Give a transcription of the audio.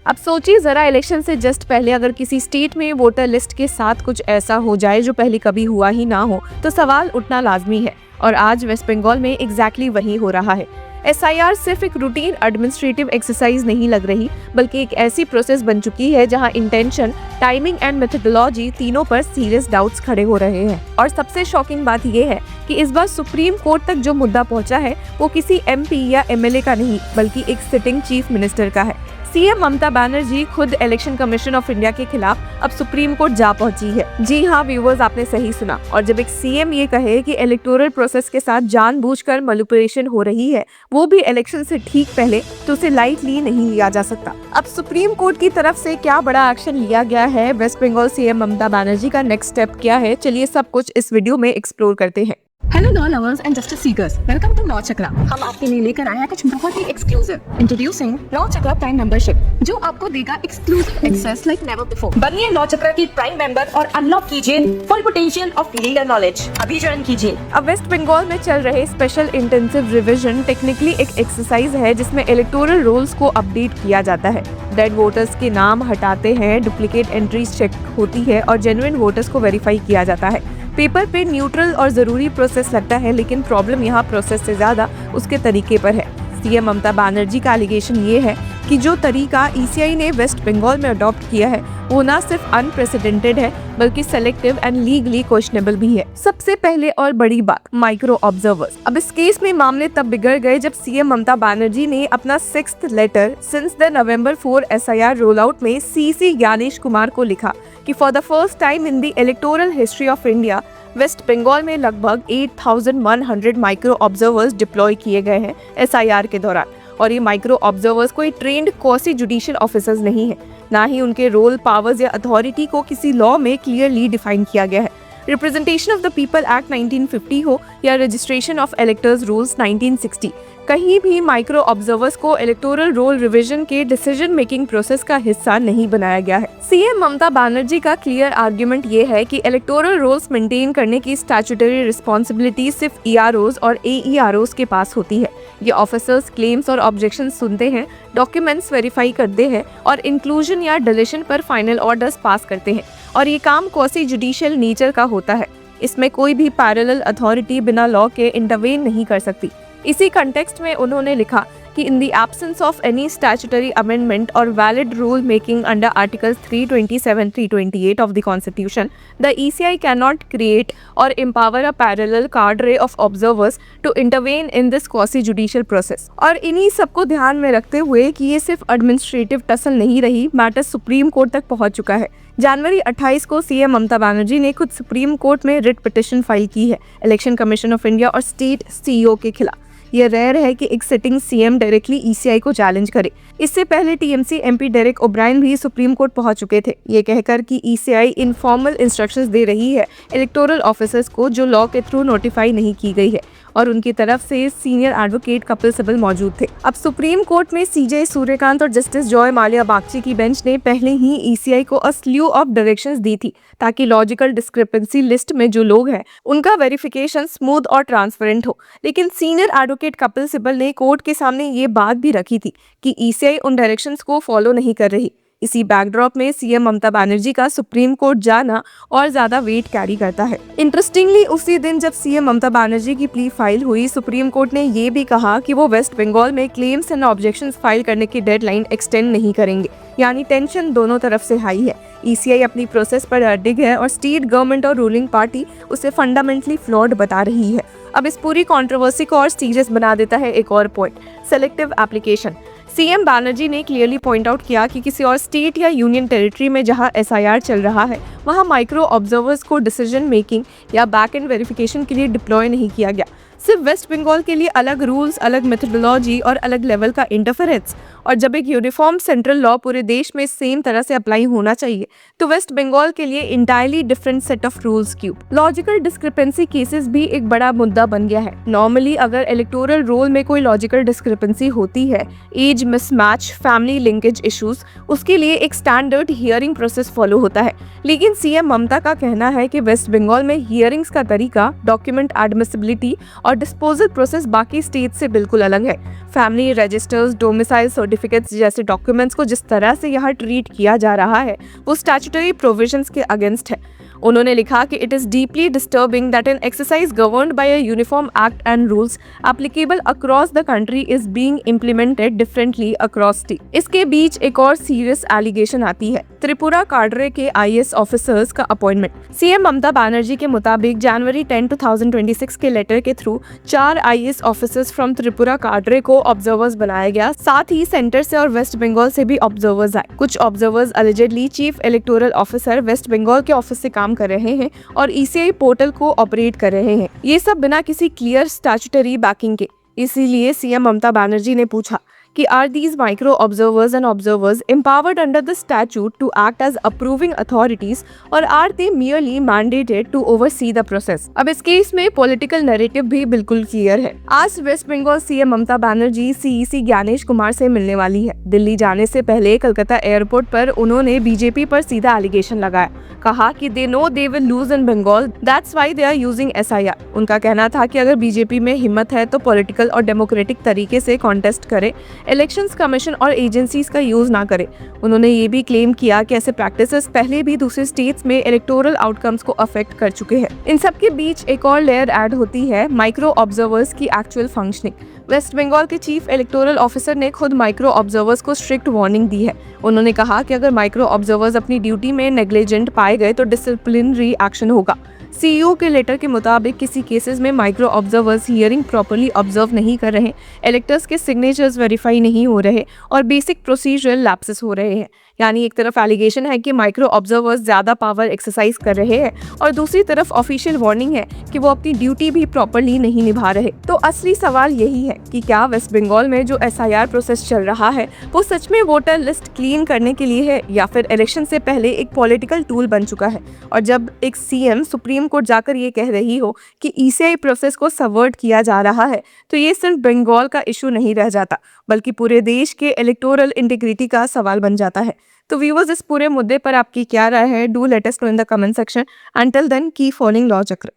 अब सोचिए जरा, इलेक्शन से जस्ट पहले अगर किसी स्टेट में वोटर लिस्ट के साथ कुछ ऐसा हो जाए जो पहले कभी हुआ ही ना हो, तो सवाल उठना लाजमी है। और आज वेस्ट बंगाल में एग्जैक्टली वही हो रहा है। SIR सिर्फ एक रूटीन एडमिनिस्ट्रेटिव एक्सरसाइज नहीं लग रही, बल्कि एक ऐसी प्रोसेस बन चुकी है जहां इंटेंशन, टाइमिंग एंड मेथोडोलॉजी तीनों पर सीरियस डाउट्स खड़े हो रहे हैं। और सबसे शॉकिंग बात यह है कि इस बार सुप्रीम कोर्ट तक जो मुद्दा पहुंचा है वो किसी MP या MLA का नहीं, बल्कि एक सिटिंग चीफ मिनिस्टर का है। CM ममता बनर्जी खुद इलेक्शन कमीशन ऑफ इंडिया के खिलाफ अब सुप्रीम कोर्ट जा पहुंची है। जी हाँ व्यूअर्स, आपने सही सुना। और जब एक CM ये कहे कि इलेक्टोरल प्रोसेस के साथ जानबूझकर मैनिपुलेशन हो रही है, वो भी इलेक्शन से ठीक पहले, तो उसे लाइटली नहीं लिया जा सकता। अब सुप्रीम कोर्ट की तरफ से क्या बड़ा एक्शन लिया गया है, वेस्ट बंगाल CM ममता बनर्जी का नेक्स्ट स्टेप क्या है, चलिए सब कुछ इस वीडियो में एक्सप्लोर करते हैं। Hello law lovers and justice seekers, welcome to law Chakra. हम आपके लिए लेकर आए हैं कुछ बहुत ही exclusive. Introducing law Chakra prime membership, जो आपको देगा exclusive access like never before. बनिए लॉ चक्रा की प्राइम मेंबर और अनलॉक कीजिए full potential of legal knowledge. अभी ज्वाइन कीजिए। अब वेस्ट बंगाल में चल रहे स्पेशल इंटेंसिव रिवीजन टेक्निकली एक एक्सरसाइज है जिसमें इलेक्टोरल रोल्स को अपडेट किया जाता है। डेड वोटर्स के नाम हटाते हैं, डुप्लीकेट एंट्रीज चेक होती है और जेन्युइन वोटर्स को वेरीफाई किया जाता है। पेपर पे न्यूट्रल और जरूरी प्रोसेस लगता है, लेकिन प्रॉब्लम यहाँ प्रोसेस से ज्यादा उसके तरीके पर है। CM ममता बनर्जी का एलिगेशन ये है कि जो तरीका ECI ने वेस्ट बंगाल में अडॉप्ट किया है वो ना सिर्फ अनप्रेसिडेंटेड है, बल्कि सेलेक्टिव एंड लीगली क्वेश्चनेबल भी है। सबसे पहले और बड़ी बात, माइक्रो ऑब्जर्वर्स। अब इस केस में मामले तब बिगड़ गए जब CM ममता बनर्जी ने अपना 6th letter since the November 4 SIR roll out में CC ज्ञानेश कुमार को लिखा कि for the first time in the electoral history of India, West Bengal में लगभग 8,100 माइक्रो ऑब्जर्वर्स डिप्लॉय किए गए हैं SIR के दौरान। और ये माइक्रो ऑब्जर्वर्स कोई ट्रेंड क्वासी जुडिशियल ऑफिसर्स नहीं है, ना ही उनके रोल, पावर्स या अथॉरिटी को किसी लॉ में क्लियरली डिफाइन किया गया है। Representation of the people act 1950 हो या रजिस्ट्रेशन ऑफ इलेक्टर्स रूल्स 1960, कहीं भी माइक्रो ऑब्जर्वर्स को इलेक्टोरल रोल रिवीजन के डिसीजन मेकिंग प्रोसेस का हिस्सा नहीं बनाया गया है। CM ममता बनर्जी का क्लियर आर्ग्यूमेंट ये है कि इलेक्टोरल रोल्स मेंटेन करने की स्टैट्यूटरी रिस्पॉन्सिबिलिटी सिर्फ EROs और AEROs के पास होती है। ये ऑफिसर्स क्लेम्स और ऑब्जेक्शन सुनते हैं, डॉक्यूमेंट्स वेरीफाई करते हैं और इंक्लूजन या डिलीशन पर फाइनल ऑर्डर्स पास करते हैं। और ये काम क्वासी जुडिशियल नेचर का होता है। इसमें कोई भी पैरेलल अथॉरिटी बिना लॉ के इंटरवेन नहीं कर सकती। इसी कंटेक्स्ट में उन्होंने लिखा कि in the absence of any statutory amendment or valid rule making under Articles 327, 328 of the Constitution, the ECI cannot create or empower a parallel cadre of observers to intervene in this quasi-judicial process। और इन्हीं सबको ध्यान में रखते हुए कि ये सिर्फ एडमिनिस्ट्रेटिव टसल नहीं रही, मैटर सुप्रीम कोर्ट तक पहुंच चुका है। जनवरी 28 को CM ममता बनर्जी ने खुद सुप्रीम कोर्ट में रिट पिटिशन फाइल की है इलेक्शन कमीशन ऑफ इंडिया और स्टेट CEO के खिलाफ। ये रेयर है कि एक सिटिंग CM डायरेक्टली ECI को चैलेंज करे। इससे पहले TMC MP डेरेक ओब्रायन भी सुप्रीम कोर्ट पहुंच चुके थे, ये कहकर कि ECI इनफॉर्मल इंस्ट्रक्शंस दे रही है इलेक्टोरल ऑफिसर्स को जो लॉ के थ्रू नोटिफाई नहीं की गई है, और उनकी तरफ से सीनियर एडवोकेट कपिल सिब्बल मौजूद थे। अब सुप्रीम कोर्ट में CJ सूर्यकांत और जस्टिस जॉय माल्या बागची की बेंच ने पहले ही ECI को अ स्ल्यू ऑफ डायरेक्शंस दी थी ताकि लॉजिकल डिस्क्रिपेंसी लिस्ट में जो लोग हैं उनका वेरिफिकेशन स्मूथ और ट्रांसपेरेंट हो। लेकिन सीनियर एडवोकेट कपिल सिब्बल ने कोर्ट के सामने ये बात भी रखी थी कि ECI उन डायरेक्शंस को फॉलो नहीं कर रही। इसी बैकड्रॉप में CM ममता बनर्जी का सुप्रीम कोर्ट जाना और ज्यादा वेट कैरी करता है। इंटरेस्टिंगली उसी दिन जब CM ममता बनर्जी की प्ली फाइल हुई, सुप्रीम कोर्ट ने ये भी कहा कि वो वेस्ट बंगाल में क्लेम्स एंड ऑब्जेक्शंस फाइल करने की डेडलाइन एक्सटेंड नहीं करेंगे। यानी टेंशन दोनों तरफ से हाई है। ECI अपनी प्रोसेस पर अडिग है और स्टेट गवर्नमेंट और रूलिंग पार्टी उसे फंडामेंटली फ्लॉड बता रही है। अब इस पूरी कंट्रोवर्सी को और सीरियस बना देता है एक और point, selective application. CM Banerjee ने क्लियरली पॉइंट आउट किया कि किसी और स्टेट या यूनियन टेरिटरी में जहां SIR चल रहा है वहां माइक्रो ऑब्जर्वर्स को डिसीजन मेकिंग या बैक एंड वेरिफिकेशन के लिए डिप्लॉय नहीं किया गया। सिर्फ वेस्ट बंगाल के लिए अलग रूल्स, अलग मेथोडोलॉजी और अलग लेवल का इंटरफेरेंस। और जब एक यूनिफॉर्म सेंट्रल लॉ पूरे देश में सेम तरह से अप्लाई होना चाहिए, तो वेस्ट बंगाल के लिए entirely different set of rules क्यों? लॉजिकल डिस्क्रिपेंसी केसेस भी एक बड़ा मुद्दा बन गया है। नॉर्मली अगर इलेक्टोरल रोल में कोई लॉजिकल डिस्क्रिपेंसी होती है, age mismatch, family linkage issues, उसके लिए एक स्टैंडर्ड हियरिंग प्रोसेस फॉलो होता है। लेकिन CM ममता का कहना है कि वेस्ट बंगाल में हियरिंग्स का तरीका, डॉक्यूमेंट एडमिसिबिलिटी और डिस्पोजल प्रोसेस बाकी स्टेट से बिल्कुल अलग है। फैमिली रजिस्टर्स, डोमिसाइल सर्टिफिकेट्स जैसे डॉक्यूमेंट्स को जिस तरह से यहाँ ट्रीट किया जा रहा है वो स्टैट्यूटरी प्रोविजंस के अगेंस्ट है। उन्होंने लिखा कि it is deeply disturbing that an exercise governed bye a uniform act and rules applicable across the country is being implemented differently across state. इसके बीच एक और सीरियस एलिगेशन आती है, त्रिपुरा काडरे के आईएएस ऑफिसर्स का अपॉइंटमेंट। सीएम ममता बनर्जी के मुताबिक जनवरी 10, 2026 के लेटर के through 4 IAS officers from Tripura cadre को ऑब्जर्वर्स बनाया गया। साथ ही सेंटर से और वेस्ट बंगाल से भी ऑब्जर्वर्स आए। कुछ observers allegedly chief electoral officer West Bengal के ऑफिस से काम कर रहे हैं और ईसीआई पोर्टल को ऑपरेट कर रहे हैं। ये सब बिना किसी क्लियर स्टैट्यूटरी बैकिंग के। इसीलिए सीएम ममता बनर्जी ने पूछा कि are these micro observers and observers empowered under the statute to act as approving authorities or are they merely mandated to oversee the process? अब इस केस में पॉलिटिकल नैरेटिव भी बिल्कुल क्लियर है। आज waste Bengal CM Mamata Banerjee CEC Gyanesh Kumar से मिलने वाली है। दिल्ली जाने से पहले कलकत्ता एयरपोर्ट पर उन्होंने बीजेपी पर सीधा एलिगेशन लगाया। कहा कि they know they will lose in Bengal, that's why they are using SIR. उनका कहना था कि अगर बीजेपी में हिम्मत है तो पॉलिटिकल और डेमोक्रेटिक तरीके से कॉन्टेस्ट करे, इलेक्शंस कमीशन और एजेंसीज का यूज ना करे। उन्होंने ये भी क्लेम किया कि ऐसे प्रैक्टिसेस पहले भी दूसरे स्टेट्स में इलेक्टोरल आउटकम्स को अफेक्ट कर चुके हैं। इन सब के बीच एक और लेयर ऐड होती है माइक्रो ऑब्जर्वर्स की एक्चुअल फंक्शनिंग। वेस्ट बंगाल के चीफ इलेक्टोरल ऑफिसर ने खुद माइक्रो ऑब्जर्वर्स को स्ट्रिक्ट वार्निंग दी है। उन्होंने कहा कि अगर माइक्रो ऑब्जर्वर्स अपनी ड्यूटी में नेग्लिजेंट पाए गए तो डिसिप्लिनरी एक्शन होगा। सीईओ के लेटर के मुताबिक किसी केसेस में micro observers hearing properly observe नहीं कर रहे, इलेक्टर्स के सिग्नेचर्स वेरीफाई नहीं हो रहे और बेसिक प्रोसीजरल लैप्सेस हो रहे हैं। यानी एक तरफ एलिगेशन है कि माइक्रो ऑब्जर्वर्स ज्यादा पावर एक्सरसाइज कर रहे हैं और दूसरी तरफ ऑफिशियल वार्निंग है कि वो अपनी ड्यूटी भी प्रॉपर्ली नहीं निभा रहे। तो असली सवाल यही है कि क्या वेस्ट बंगाल में जो एसआईआर प्रोसेस चल रहा है वो सच में वोटर लिस्ट क्लीन करने के लिए है या फिर इलेक्शन से पहले एक पॉलिटिकल टूल बन चुका है। और जब एक सीएम सुप्रीम कोर्ट जाकर ये कह रही हो कि ईसीआई प्रोसेस को सबवर्ट किया जा रहा है तो ये सिर्फ बंगाल का इशू नहीं रह जाता बल्कि पूरे देश के इलेक्टोरल इंटीग्रिटी का सवाल बन जाता है। तो व्यूअर्स, इस पूरे मुद्दे पर आपकी क्या राय है? Do let us know in the comment section. Until then keep following Law चक्र।